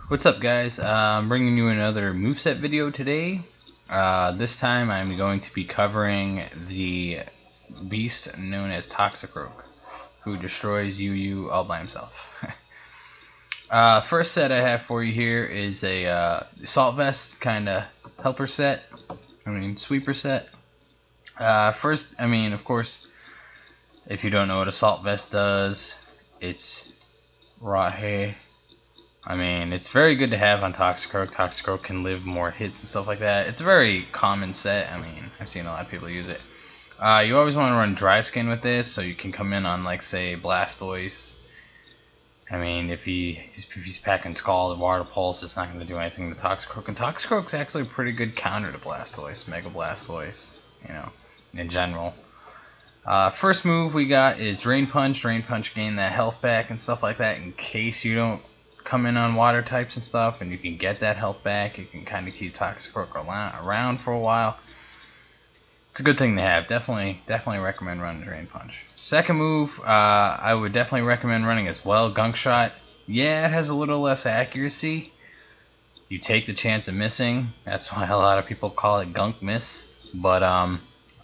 What's up, guys? I'm bringing you another moveset video today. This time I'm going to be covering the beast known as Toxicroak, who destroys UU all by himself. First set I have for you here is a assault vest kind of helper set. Sweeper set. First, of course, if you don't know what assault vest does, it's right here. It's very good to have on Toxicroak. Toxicroak can live more hits and stuff like that. It's a very common set. I've seen a lot of people use it. You always want to run dry skin with this, so you can come in on, like, say, Blastoise. If he's packing Scald and Water Pulse, it's not going to do anything to Toxicroak. And Toxicroak's actually a pretty good counter to Blastoise, Mega Blastoise, in general. First move we got is Drain Punch. Drain Punch gain that health back and stuff like that in case you don't come in on water types and stuff, and you can get that health back. You can kind of keep Toxicroak around for a while. It's a good thing to have. Definitely recommend running Drain Punch. Second move, I would definitely recommend running as well. Gunk Shot. Yeah, it has a little less accuracy. You take the chance of missing. That's why a lot of people call it Gunk Miss. But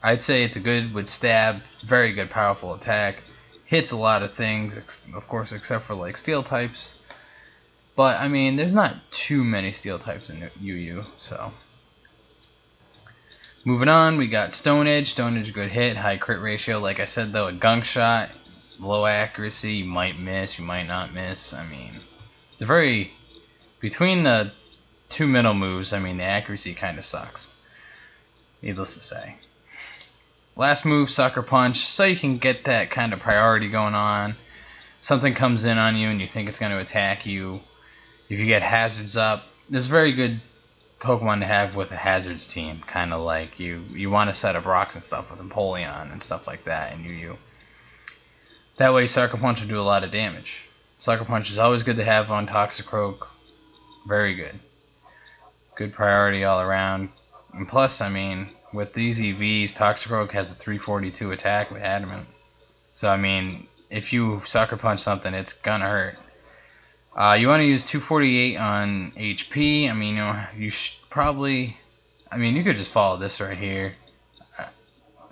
I'd say it's a good with stab. Very good, powerful attack. Hits a lot of things, of course, except for like steel types. But, there's not too many steel types in UU, so. Moving on, we got Stone Edge. Stone Edge, good hit, high crit ratio. Like I said, though, a Gunk Shot, low accuracy. You might miss, you might not miss. It's a very, between the two middle moves, the accuracy kind of sucks. Needless to say. Last move, Sucker Punch, so you can get that kind of priority going on. Something comes in on you and you think it's going to attack you. If you get hazards up, this is a very good Pokemon to have with a hazards team. Kind of like you want to set up rocks and stuff with Empoleon and stuff like that in UU. That way Sucker Punch will do a lot of damage. Sucker Punch is always good to have on Toxicroak. Very good. Good priority all around. And plus, with these EVs, Toxicroak has a 342 attack with Adamant. So, if you Sucker Punch something, it's gonna hurt. You want to use 248 on HP. You should probably. You could just follow this right here.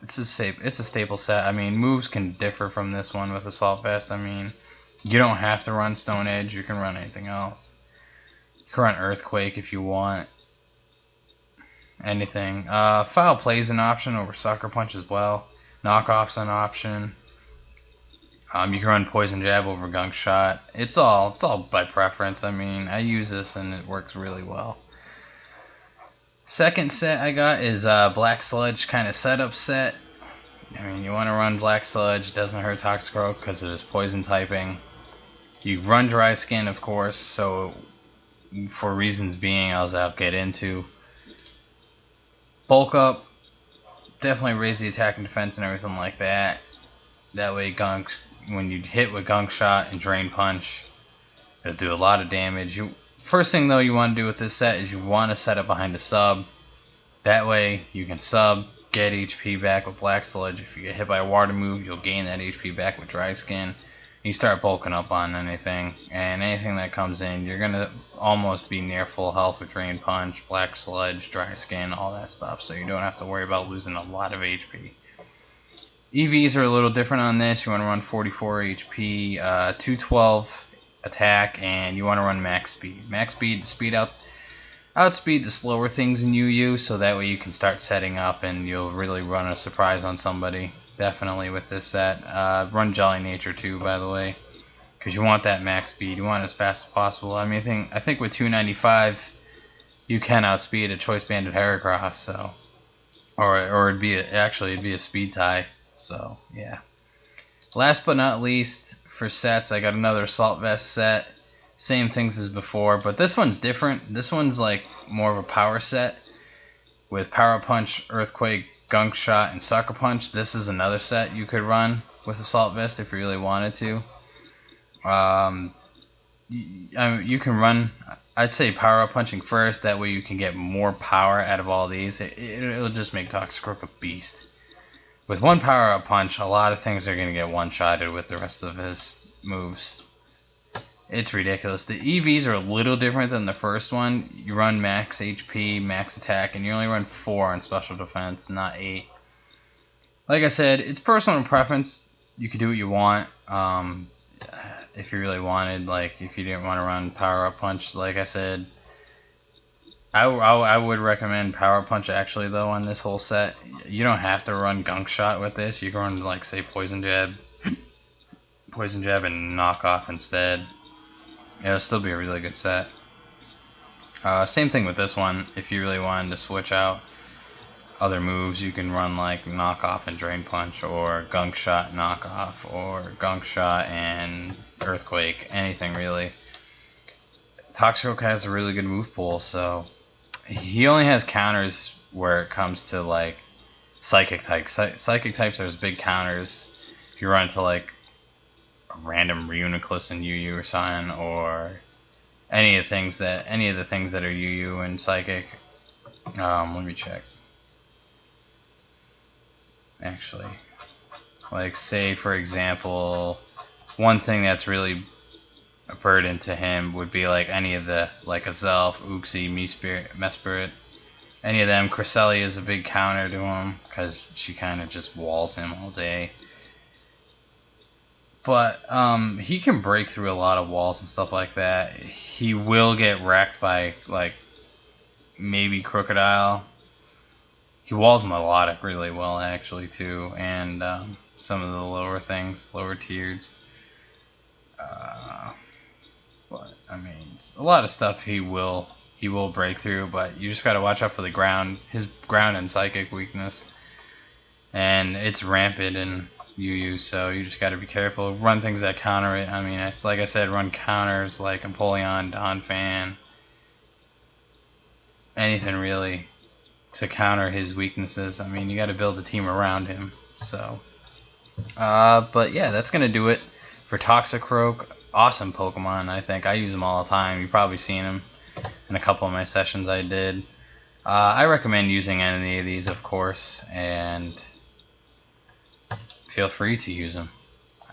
It's a staple set. Moves can differ from this one with Assault Vest. You don't have to run Stone Edge. You can run anything else. You can run Earthquake if you want. Anything. Foul Play's an option over Sucker Punch as well. Knockoff's an option. You can run Poison Jab over Gunk Shot. It's all by preference. I use this and it works really well. Second set I got is Black Sludge kind of setup set. You want to run Black Sludge. It doesn't hurt Toxicroak because it is poison typing. You run Dry Skin, of course, so for reasons being, I'll get into. Bulk Up. Definitely raise the attack and defense and everything like that. That way when you hit with Gunk Shot and Drain Punch, it'll do a lot of damage. First thing though you want to do with this set is you want to set it behind a sub. That way you can sub, get HP back with Black Sludge. If you get hit by a water move, you'll gain that HP back with Dry Skin. You start bulking up on anything, and anything that comes in, you're gonna almost be near full health with Drain Punch, Black Sludge, Dry Skin, all that stuff. So you don't have to worry about losing a lot of HP. EVs are a little different on this. You want to run 44 HP, 212 attack, and you want to run max speed. Max speed to outspeed the slower things in UU, so that way you can start setting up and you'll really run a surprise on somebody. Definitely with this set. Run Jolly Nature too, by the way, because you want that max speed. You want it as fast as possible. I think with 295 you can outspeed a Choice Banded Heracross, so or it'd be a speed tie. So, yeah. Last but not least, for sets, I got another Assault Vest set. Same things as before, but this one's different. This one's like more of a power set with Power Punch, Earthquake, Gunk Shot, and Sucker Punch. This is another set you could run with Assault Vest if you really wanted to. You can run, I'd say Power Up Punching first. That way you can get more power out of all these. It'll just make Toxicroak a beast. With one power-up punch, a lot of things are going to get one-shotted with the rest of his moves. It's ridiculous. The EVs are a little different than the first one. You run max HP, max attack, and you only run 4 on special defense, not 8. Like I said, it's personal preference. You can do what you want. If you really wanted, like if you didn't want to run Power Up Punch, like I said, I would recommend Power Up Punch actually though on this whole set. You don't have to run Gunk Shot with this. You can run like say Poison Jab, and Knock Off instead. It'll still be a really good set. Same thing with this one. If you really wanted to switch out other moves, you can run like Knock Off and Drain Punch, or Gunk Shot Knock Off, or Gunk Shot and Earthquake. Anything really. Toxicroak has a really good move pool, so he only has counters where it comes to like Psychic types. Psychic types are his big counters. If you run into like a random Reuniclus and UU or something, or any of the things that are UU and Psychic. Let me check. Actually, like say for example, one thing that's really a burden to him would be like any of the like Azelf, Uxie, Mesprit, any of them. Cresselia is a big counter to him because she kind of just walls him all day. But he can break through a lot of walls and stuff like that. He will get wrecked by like maybe Crocodile. He walls Melodic really well actually too, and some of the lower things, lower tiered. But I mean, a lot of stuff he will break through, but you just gotta watch out for the ground, his ground and Psychic weakness, and it's rampant in UU, so you just gotta be careful. Run things that counter it. I mean, it's like I said, run counters like Empoleon, Donphan, anything really to counter his weaknesses. I mean, you got to build a team around him. So, but yeah, that's gonna do it for Toxicroak. Awesome Pokemon, I think. I use them all the time. You've probably seen them in a couple of my sessions I did. I recommend using any of these, of course, and feel free to use them.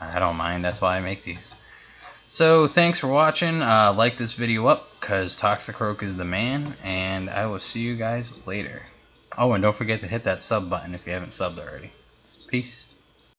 I don't mind. That's why I make these. So thanks for watching. Like this video up because Toxicroak is the man, and I will see you guys later. Oh, and don't forget to hit that sub button if you haven't subbed already. Peace.